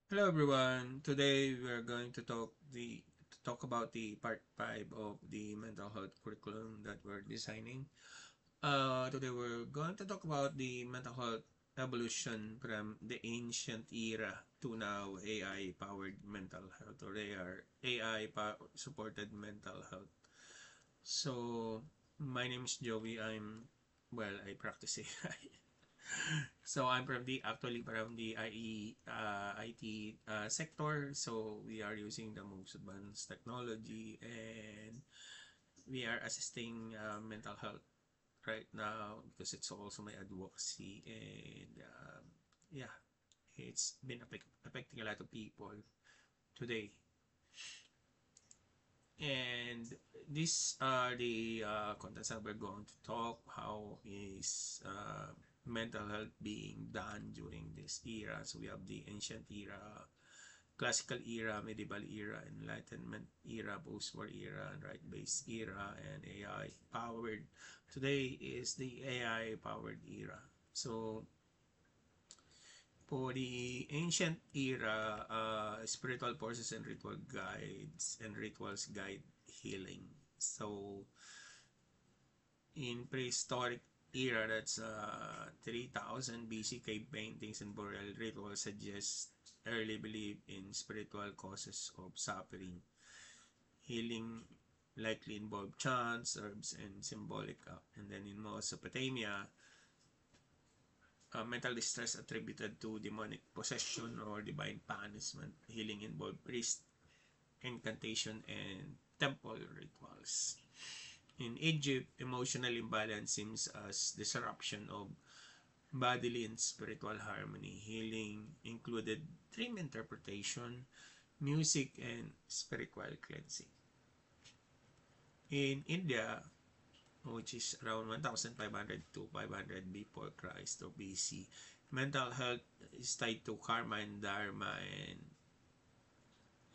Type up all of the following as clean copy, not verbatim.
Hello everyone. Today we are going to talk about the part 5 of the mental health curriculum that we're designing. Today we're going to talk about the mental health evolution from the ancient era to now AI powered mental health or AI supported mental health. So my name is Joey. I practice AI. So I'm from the IT sector. So we are using the most advanced technology, and we are assisting mental health right now because it's also my advocacy. And yeah, it's been affecting a lot of people today. And these are the contents that we're going to talk. How is mental health being done during this era? So we have the ancient era, classical era, medieval era, enlightenment era, post-war era, and right-based era, and AI powered. Today is the AI powered era. So for the ancient era, spiritual forces and rituals guide healing. So in prehistoric era, that's 3000 BC, cave paintings and burial rituals suggest early belief in spiritual causes of suffering. Healing likely involved chants, herbs, and symbolic. And then in Mesopotamia, mental distress attributed to demonic possession or divine punishment. Healing involved priest, incantation, and temple rituals. In Egypt, emotional imbalance seems as disruption of bodily and spiritual harmony. Healing included dream interpretation, music, and spiritual cleansing. In India, which is around 1500 to 500 before Christ or BC, mental health is tied to karma and dharma, and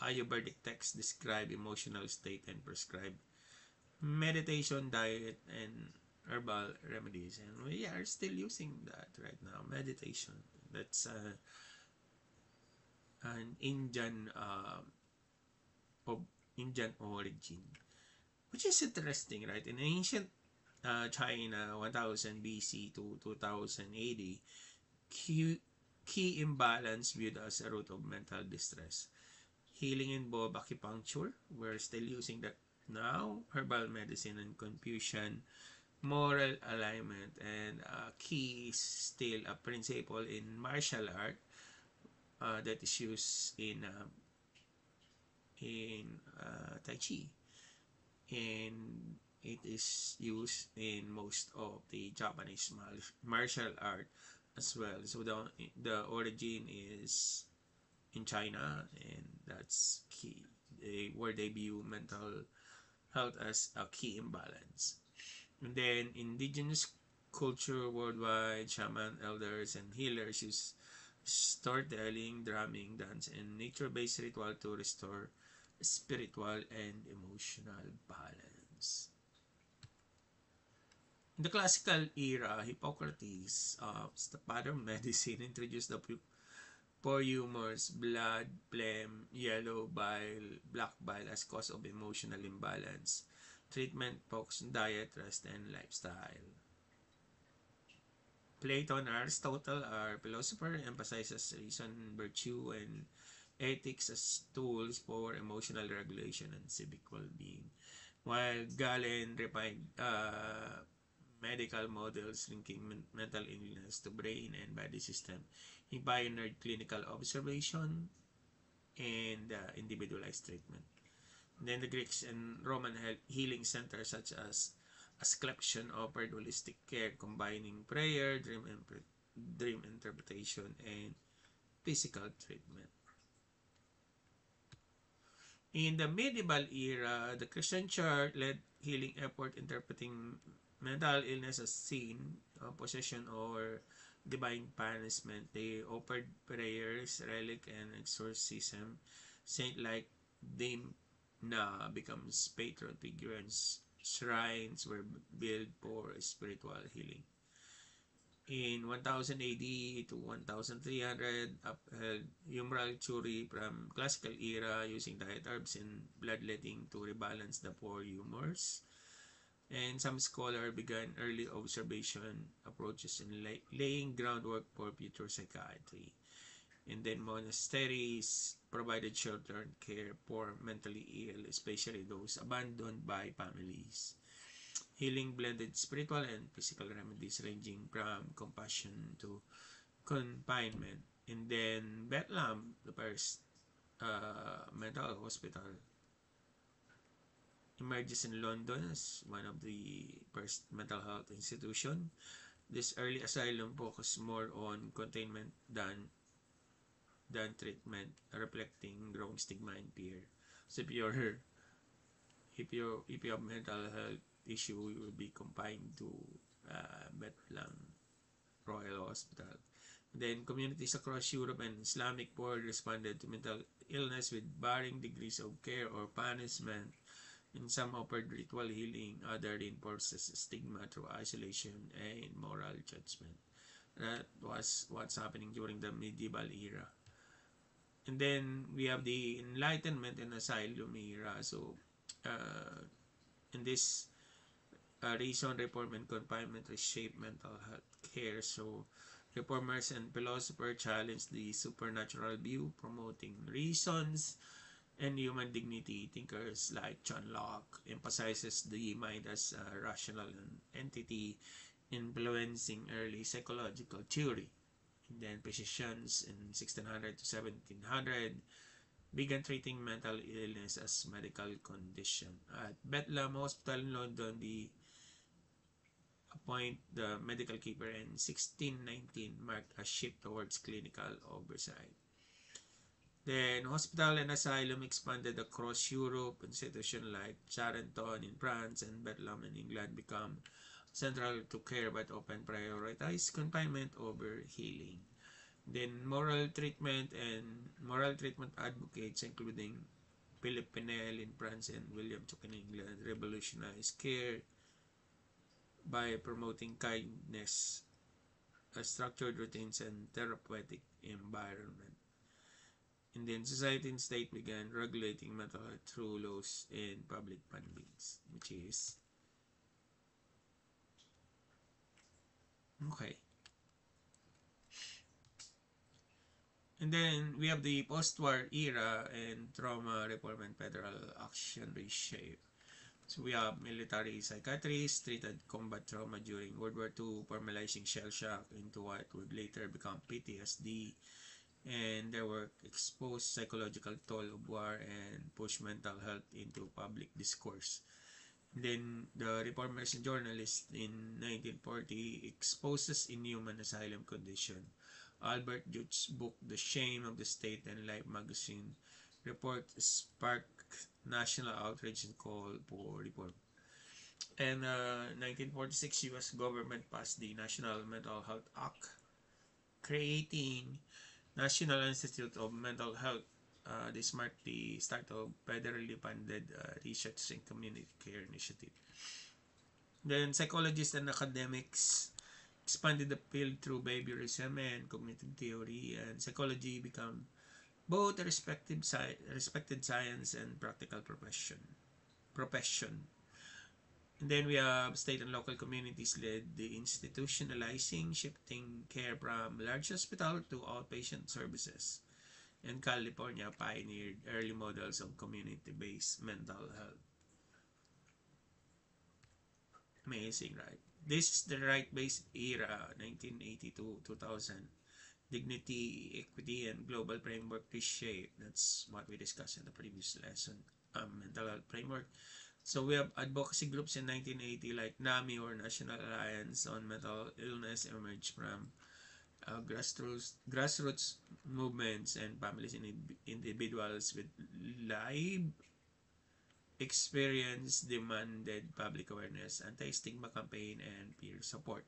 Ayurvedic texts describe emotional state and prescribe meditation, diet, and herbal remedies. And we are still using that right now. Meditation. That's an of Indian origin, which is interesting, right? In ancient China, 1000 BC to 2000 AD, key imbalance viewed as a root of mental distress. Healing involved acupuncture. We're still using that now. Herbal medicine and confusion, moral alignment, and key is still a principle in martial art that is used in Tai Chi, and it is used in most of the Japanese martial art as well. So the origin is in China, and that's key. Where they view mental health as a key imbalance. And then indigenous culture worldwide, shaman, elders, and healers use storytelling, drumming, dance, and nature-based ritual to restore spiritual and emotional balance. In the classical era, Hippocrates, the father of medicine, introduced the four humors: blood, phlegm, yellow bile, black bile as cause of emotional imbalance. Treatment focused on diet, rest, and lifestyle. Plato and Aristotle are philosophers, emphasizes reason, virtue, and ethics as tools for emotional regulation and civic well-being. While Galen refined medical models linking mental illness to brain and body system, he pioneered clinical observation and individualized treatment. Then the Greeks and Roman healing centers such as Asclepius offered holistic care combining prayer, dream interpretation, and physical treatment. In the medieval era, the Christian church led healing effort interpreting mental illness as sin, possession, or divine punishment. They offered prayers, relic, and exorcism. Saint like Dame becomes patron figure, and shrines were built for spiritual healing. In 1000 AD to 1300, upheld humoral theory from classical era using diet herbs and bloodletting to rebalance the four humors. And some scholars began early observation approaches in laying groundwork for future psychiatry. And then monasteries provided shelter and care for mentally ill, especially those abandoned by families. Healing blended spiritual and physical remedies ranging from compassion to confinement. And then Bethlehem, the first mental hospital, emerges in London as one of the first mental health institution. This early asylum focused more on containment than treatment, reflecting growing stigma and fear. So if you have mental health issue, you will be confined to Bethlehem Royal Hospital. Then communities across Europe and Islamic world responded to mental illness with varying degrees of care or punishment. In some offered ritual healing, other reinforces stigma through isolation and moral judgment. That was what's happening during the medieval era. And then we have the Enlightenment and Asylum era. So, in this reason, reform and confinement reshaped mental health care. So, reformers and philosophers challenged the supernatural view, promoting reasons and human dignity. Thinkers like John Locke emphasizes the mind as a rational entity, influencing early psychological theory. And then physicians in 1600 to 1700 began treating mental illness as medical condition. At Bethlehem Hospital in London, the appoint the medical keeper in 1619 marked a shift towards clinical oversight. Then, hospital and asylum expanded across Europe. Institutions like Charenton in France and Bethlehem in England become central to care but often prioritize confinement over healing. Then, moral treatment advocates, including Philip Pinel in France and William Tuck in England, revolutionized care by promoting kindness, structured routines, and therapeutic environment. And then society and state began regulating mental health through laws and public fundings, which is okay. And then we have the post-war era and trauma reform and federal action reshape. So we have military psychiatrists treated combat trauma during World War II, formalizing shell shock into what would later become PTSD. And their work exposed psychological toll of war and pushed mental health into public discourse. Then the reformers and journalists in 1940 exposes inhuman asylum condition. Albert Jutz's book The Shame of the State and Life magazine report sparked national outrage and call for reform. And 1946 US government passed the National Mental Health Act, creating National Institute of Mental Health. This marked the start of federally funded research and community care initiative. Then psychologists and academics expanded the field through behaviorism and cognitive theory, and psychology became both a respected science and practical profession. And then we have state and local communities led the institutionalizing, shifting care from large hospital to outpatient services. And California pioneered early models of community-based mental health. Amazing, right? This is the right-based era, 1982-2000. Dignity, equity, and global framework reshape. That's what we discussed in the previous lesson. Mental health framework. So we have advocacy groups in 1980 like NAMI or National Alliance on Mental Illness emerged from grassroots movements and families and individuals with live experience demanded public awareness, anti-stigma campaign, and peer support.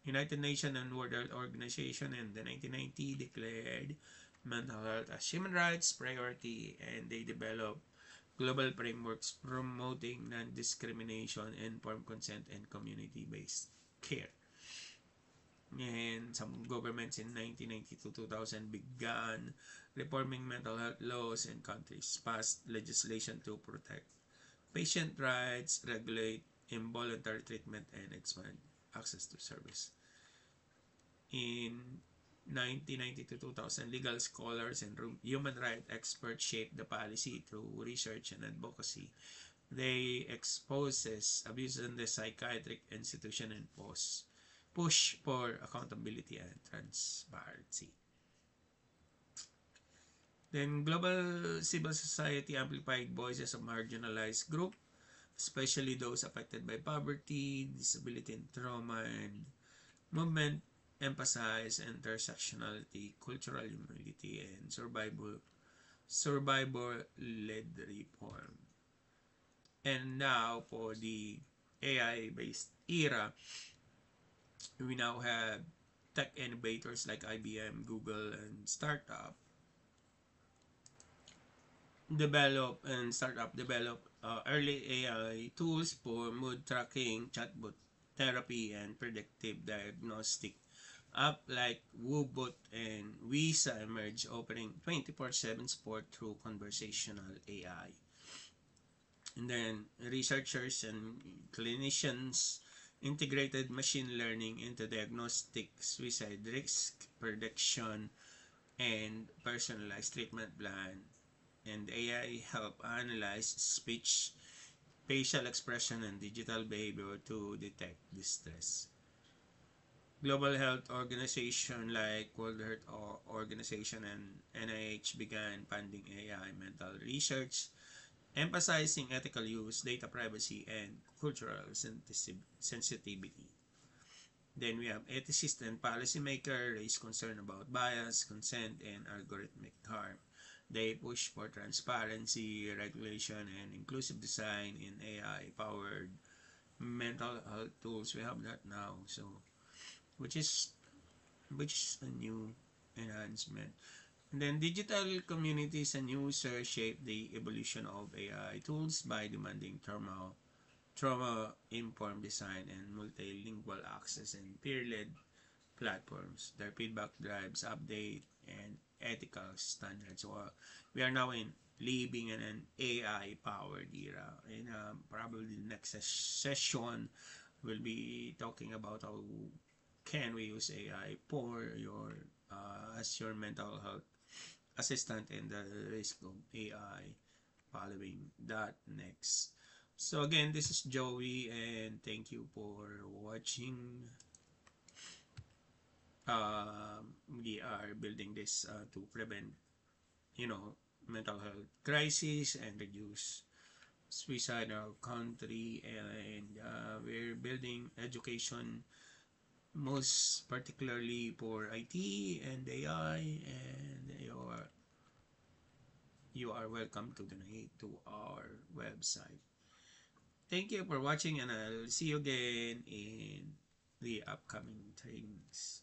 United Nations and World Health Organization in the 1990 declared mental health as human rights priority, and they developed global frameworks promoting non-discrimination, informed consent, and community-based care. And some governments in 1992-2000 began reforming mental health laws, and countries passed legislation to protect patient rights, regulate involuntary treatment, and expand access to service. In 1990 to 2000, legal scholars and human rights experts shaped the policy through research and advocacy. They exposes abuse in the psychiatric institution and push for accountability and transparency. Then global civil society amplified voices of marginalized groups, especially those affected by poverty, disability, and trauma, and movement emphasized intersectionality, cultural humility, and survivor-led reform. And now for the AI-based era, we now have tech innovators like IBM, Google, and startup develop early AI tools for mood tracking, chatbot therapy, and predictive diagnostic. App like WooBot and Visa emerge, offering 24/7 support through conversational AI. And then researchers and clinicians integrated machine learning into diagnostic suicide risk prediction and personalized treatment plan. And AI help analyze speech, facial expression, and digital behavior to detect distress. Global health organization like World Health Organization and NIH began funding AI mental research, emphasizing ethical use, data privacy, and cultural sensitivity. Then we have ethicists and policymakers raise concern about bias, consent, and algorithmic harm. They push for transparency, regulation, and inclusive design in AI-powered mental health tools. We have that now, so which is a new enhancement. And then digital communities and users shape the evolution of AI tools by demanding trauma-informed design and multilingual access and peer-led platforms. Their feedback drives update and ethical standards. So we are now living in an AI-powered era. And probably the next session will be talking about how can we use AI for your as your mental health assistant and the risk of AI following that next. So again, this is Joey and thank you for watching. We are building this to prevent, you know, mental health crisis and reduce suicide in our country, and we're building education most particularly for IT and AI, and you are welcome to donate to our website. Thank you for watching, and I'll see you again in the upcoming trainings.